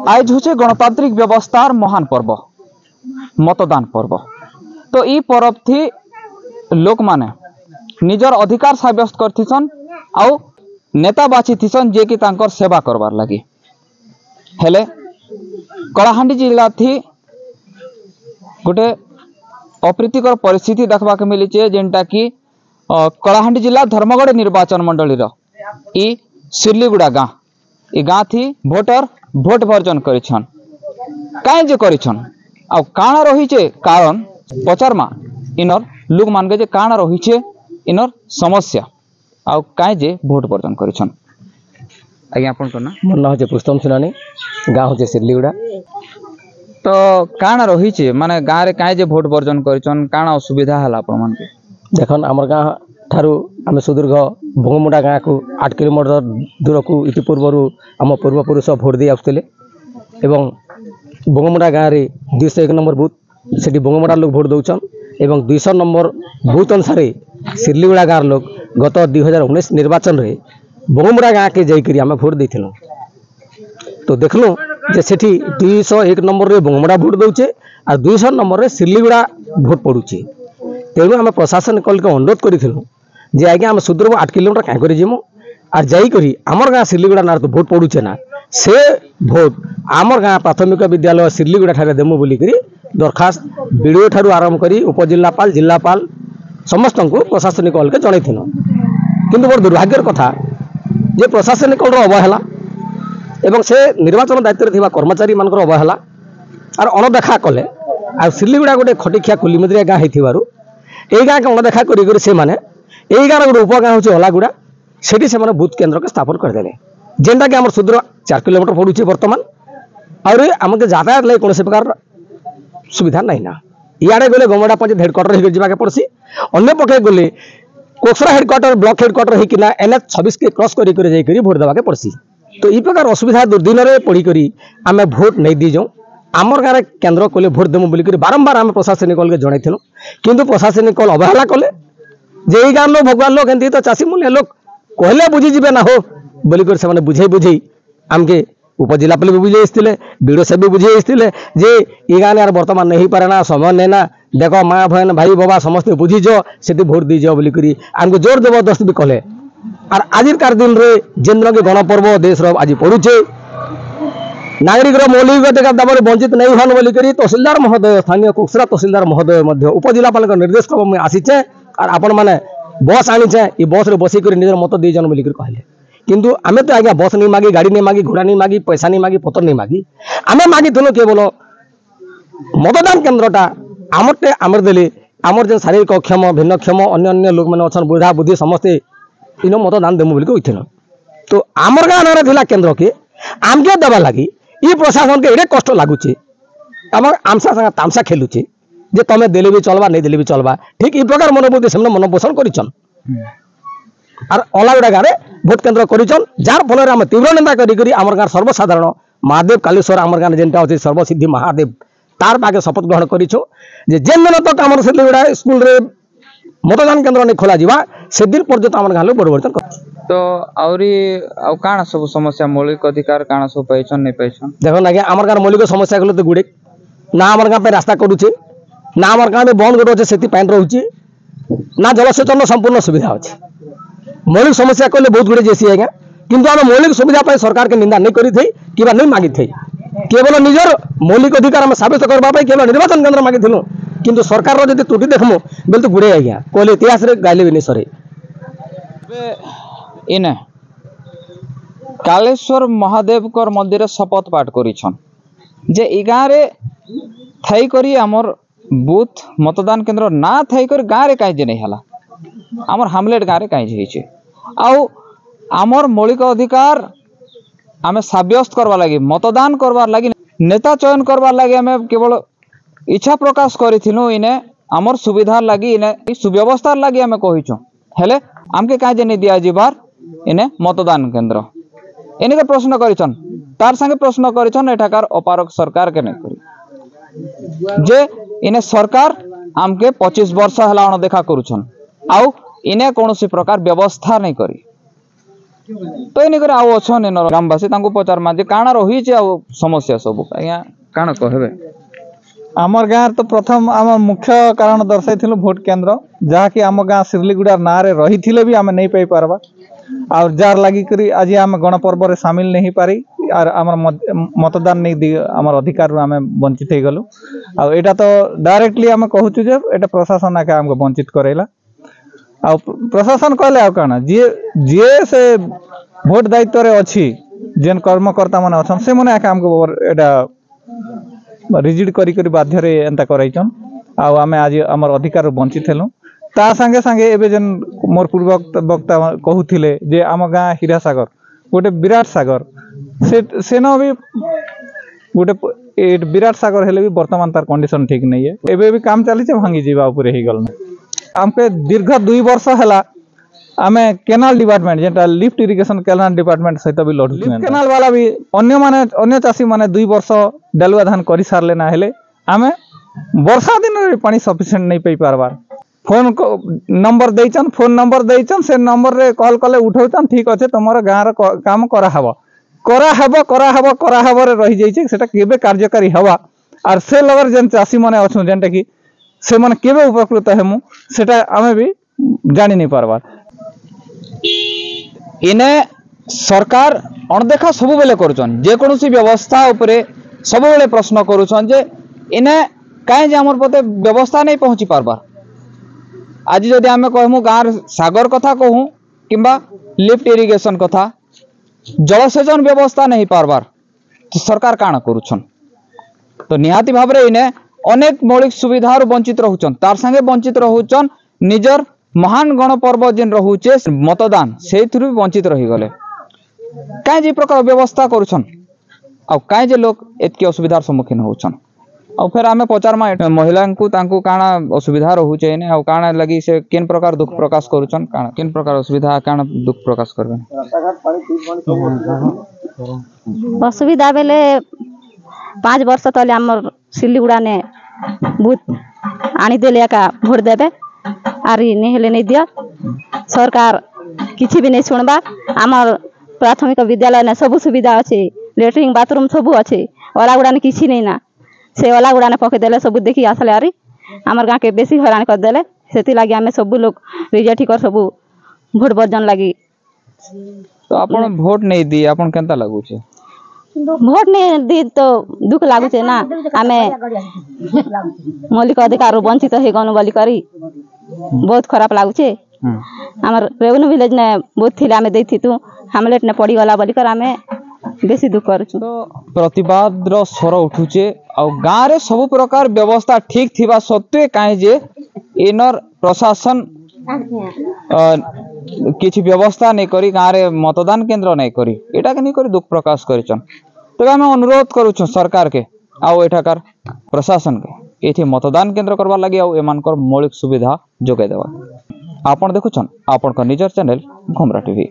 आज हूँ गणतांत्रिक व्यवस्थार महान पर्व मतदान पर्व। तो ई पर्व थी लोक माने निजर अधिकार साब्यस्त करथिसन आउ नेता बाछि थिसन जे कि तांकर सेवा करवार लगी। हेले कलाहांडी जिला थी गोटे अप्रीतिकर परिस्थिति देखा मिली जेनटा कि कलाहांडी जिला धर्मगढ़ निर्वाचन मंडली ई सिरलीगुड़ा गाँ ई गाँ थी भोटर भोट वर्जन करिछन काहे जे करिछन आ काना रहीचे कारण पचारमा इनर लोक मान के जे काना रहीचे इनर समस्या आ काहे जे भोट वर्जन करिछन। आज्ञा आपन कोना मन ना होचे पुस्तम सुनानी गाँ होचे सिरलीगुड़ा। तो काना रहीचे माने गाँ रे काहे जे भोट वर्जन करिछन काना असुविधा हला आपन मान के देखन हमर गाँ ठारू आम सुदीर्घ भंगमुंडा गाँ को 8 किलोमीटर दूर को इति पूर्वर आम पूर्वपुरुष भोट दे आसुले एवं भंगमुंडा गाँ रे 201 नंबर बूथ से भंगमुंडा लोग भोट दौन एवं 200 नंबर बूथ अनुसार सिरलीगुड़ा गाँव लोग गत 2019 निर्वाचन रे भंगमुंडा गाँ के जाकर आम भोट देथिलु। तो देखलु जे सेठी 201 नंबर रे भंगमुंडा भोट दौचे और 200 नंबर रे सिरलीगुड़ा भोट पड़ुचे। तेणु आम प्रशासन कल के अनुरोध करूँ जे आज्ञा आम सुदूर 8 किलोमीटर क्या कर जीमु आर जाइकरी आमर गाँ सिरलीगुड़ा ना तो भोट पड़ुचे ना से भोट आमर गाँ प्राथमिक विद्यालय सिरलीगुड़ा ठारे देमु बोलिकरी दरखास्त बीडीओ ठारू आरंभ करी उपजिल्लापाल जिल्लापाल समस्त को प्रशासनिक कल के जन किंतु बड़ दुर्भाग्यर कथा जे प्रशासनिक कल अवहेला एवं से निर्वाचन दायित्व थिबा कर्मचारी मानकर अवहेला आर अणदेखा कले आ सिरलीगुड़ा गोटे खटिखिया कुलीमद्रिया गाँ होइथिबारु एई गाँ के अणदेखा करी से माने एई गाँव गोटे उपगाँ होचे ओलागुड़ा सेठी से बूथ केन्द्र के स्थापन करदेले जेनटा कि आम सुदूर 4 किलोमीटर पड़ुचे बर्तमान और आमके यातायात लगे कौन प्रकार सुविधा नहीं ना इे गले गमड़ा पंचायत हेडक्वार्टर हो जाके पड़सी अन्य पक्षे गले कोकसरा हेडक्वार्टर ब्लॉक हेडक्वार्टर होना NH 26 के क्रॉस कर भोट देवाके पड़सी। तो ये प्रकार असुविधा दुर्दिन में पड़ी आम भोट नहीं दी जाऊँ आमर गाँव केन्द्र कले भोट देमु बोलिक बारंबार आम प्रशासनिक कल के जनइलु किंतु प्रशासनिक कल अवहेला कले जे गाँव लोग भगवान लोग एमती तो चाषी मूल्य लोग कहले बुझीजे ना हो बोलिक से बुझे आमके उपजिलापाल भी बुझे बीडो से भी बुझे जे ये गाँव यार बर्तमान नहीं पारे ना समय नहीं ना देख माँ बहन भाई बाबा समस्त बुझीज से भोट दीज बोलिक आमको जोर जबरदस्त भी कले और आजिकार दिन रे जेन के गणपर्व देश आज पड़ुचे नागरिक मौलिक अधिकार वंचित नहीं हन बोलिक तहसीलदार महोदय स्थानीय कोकसरा तहसीलदार महोदय उपजिलापाल निर्देश क्रम में आसीचे और आपण मैंने बस आनीचे ये बस रे बसिक निजर मत दीजन बोलिक कहले किंतु आमे तो आज्ञा बस नहीं मागी गाड़ी नहीं मागी घोड़ा नहीं मागी पैसा नहीं मागी पत्र नहीं मागी आमे मागी केवल मतदान केन्द्रटा आमरटे आमर देले आमर जो शारीरिक अक्षम भिन्नक्षम अन्य अन्य लोक मैंने अच्छा बुढ़ा बुद्धि समस्ते इन मतदान देमु बोलिक होइथिन। तो आमर गाँव ना थिला केन्द्र के आमके देवा लगी ये प्रशासन के एडे कष्ट लगुचे आम आमसा संगे तामसा खेलुचे जे तमें देले भी चलवा नहीं देले भी चलवा ठीक ये प्रकार मनोबुद्धि से मनपोषण करिछन और ओलागुड़ा गाँव भोट केन्द्र करिछन जार फल आम तीव्र निंदा करी आमर गाँव सर्वसाधारण महादेव कालेश्वर आमर गाँव जेनटा अच्छे सर्वसिद्धि महादेव तार पाके शपथ ग्रहण करिछु जे जेन दिन तक आमर सिरलीगुड़ा स्कूल रे मतदान केन्द्र नहीं खोला जिबा से दिन पर्यंत आमर गाँव परिवर्तन कर। तो आउरी आउ काना सब समस्या मौलिक अधिकार काना सब पाइछन नहीं पाइछन देखो ना आमर गाँव मौलिक समस्या गलो तो गुड़े ना आमर गाँव पे रास्ता करूचे ना आमर गाँव में बंद गोटे अच्छे से पानी रोचे ना जलसेचन संपूर्ण सुविधा अच्छे मौलिक समस्या कहले बहुत गुड़े जैसी आज्ञा किंतु आम मौलिक सुविधा पर सरकार के निंदा नहीं करी थी कि नहीं मागी थी केवल निजर मौलिक अधिकार आम साबित करने केवल निर्वाचन केन्द्र मागी किंतु सरकार जो त्रुटि देखमु बोले तो गुड़े आज्ञा कहले इतिहास गाइले भी नहीं सरे। इने कालेश्वर महादेव कर मंदिर शपथ पाठ करिछन जे ई गाँव रे थाई करी आमर बूथ मतदान केन्द्र ना थाई कर गाँव रे काहे जे नहीं हला आमर हामलेट गाँव रे काहे जे होइछे आउ आमर मौलिक अधिकार आमे साब्यस्त करवा लगी मतदान करवार लगी नेता चयन करवार लगी आमे केवल इच्छा प्रकाश करिथिनु इने आमर सुविधार लगी इने सुव्यवस्थार लगी आमे कहिछु हेले आमके काहे जे नहीं दिया जिबार इने मतदान केन्द्र इने प्रश्न करिछन तार संगे प्रश्न करिछन एठाकार अपारक सरकार के नहीं करी जे इने सरकार आमके 25 वर्ष हला देखा करुछन आउ इने कौन प्रकार व्यवस्था नहीं करी तो एने करे आउ अछन एनर ग्रामवासी तांको पचारमा जे काना रही छे आ समस्या सब आज्ञा काना कहबे। आमर गाँव तो प्रथम आम मुख्य कारण दर्शाई भोट केन्द्र जहाँकि आम गाँ सिरलीगुड़ा ना रे रही थिले भी आम नहीं पाई पारबा और जार लगी करी आज आम गणपर्व रे सामिल नहीं पारी और आम मतदान नहीं दी आम अधिकार आम वंचित हो गलु आटा तो डायरेक्टली आम कहूँ जे एटा प्रशासन आके आमको वंचित करेला आ प्रशासन कहले आ काना जे जे से भोट दायित्व रे अछि जेन कर्मकर्ता माने अछन से माने आके आमको एटा रिजिड करी करी बाध्य रे एंता कराइछन आ आमे आज हमर अधिकार वंचित हेलु ता संगे संगे एबे जेन मोर पूर्व वक्ता कहूथिले जे आम गाँ हीरासागर गोटे विराट सागर से न भी गोटे विराट सागर हेले भी वर्तमान तार कंडीशन ठीक नहीं है एबे भी काम चली भांगी जीवा ऊपर ही गल आमके दीर्घ 2 वर्ष हैला आमे केनाल डिपार्टमेंट जेटा लिफ्ट इरिगेशन केनाल डिपार्टमेंट सहित भी लड़ केनाल वाला भी अन्य चाषी माने 2 वर्ष डालुआ धान करि सारले ना हेले आमे वर्षा दिन रे पानी सफिशिएंट नहीं पई पारबार फोन नंबर देइछन फोन नंबर देइछन से नंबर रे कॉल कले उठाउछन ठीक अछि तमरो गाँ रे काम करा हबो रे रहि जाइछे सेटा केबे कार्यकारी हवा और से लवर जेन चाषी माने अछु जेनटा कि से माने केबे उपकृत हेमु सेटा आमे भी जानि नहीं पारबार इने सरकार अणदेखा सब बेले करूछन जे कोनोसी व्यवस्था उपरे सब बेले प्रश्न करूछन जे इने काहे जे हमर पते व्यवस्था नहीं पहुंची पारबार आज जदि आमे कहमु गाँव सागर कथा कहूँ किंबा लिफ्ट इरिगेशन कथा जलसेचन व्यवस्था नहीं पारबार तो सरकार काना करूछन तो निहाती भाव रे इने अनेक मौलिक सुविधा वंचित रहूछन तार संगे वंचित रहूछन निजर महान गणपर्व जेन रहूचे मतदान से भी वंचित रही गले कहीं जे प्रकार व्यवस्था करूछन आ कहीं जे लोग एतके असुविधार सम्मुखीन होछन आ फिर आमे पचारमा महिला को तांको काना असुविधा रहूचे ने आ काना लगी से केन प्रकार दुख प्रकाश करूछन काना केन प्रकार असुविधा काना दुख प्रकाश करबे असुविधा बेले 5 वर्ष तले हमर सिल्लीगुड़ा ने बूथ आनी देले का भोट देबे आरी नहीं हेले नहीं दिया सरकार किसी भी नहीं सुनबा आमर प्राथमिक विद्यालय ने सब सुविधा अच्छे लेट्रिन बाथरूम सब अच्छे ओला गुड़ा ने किसी नहीं ना से ओला गुड़ा ने पके देले सब देखी आसले आरी आमर गाँ के बेसी हैरान कर देले सेति लागी आमे सब लोग रिजेक्ट कर सब भोट बर्जन लगी तो आपण भोट नहीं दी आपण केनता लागू छे भोट नहीं दी तो दुख लागू छे ना आमे मौलिक अधिकार वंचित हो गनु बोली करी बहुत खराब लागू छे हमर रेवेन्यू विलेज ने बहुत थिले आमे देथि तू हमलेट ने पड़ी गला बोली कर आमे बेसी दुख करछु तो प्रतिवाद रो स्वर उठुचे आ गाँ रे सब प्रकार व्यवस्था ठीक थिबा सत्वे काहे जे इनर प्रशासन किछि व्यवस्था नहीं करी गाँ रे मतदान केंद्र नहीं करी एटा के नहीं करी दुख प्रकाश करिछन तबे हम अनुरोध करूछु सरकार के आउ एठाकार प्रशासन के एथि मतदान केंद्र करबा लागि आउ एमानकर मौलिक सुविधा जोगाई देबा आपण देखुछन आपण का निजर चैनल घुमरा टीवी।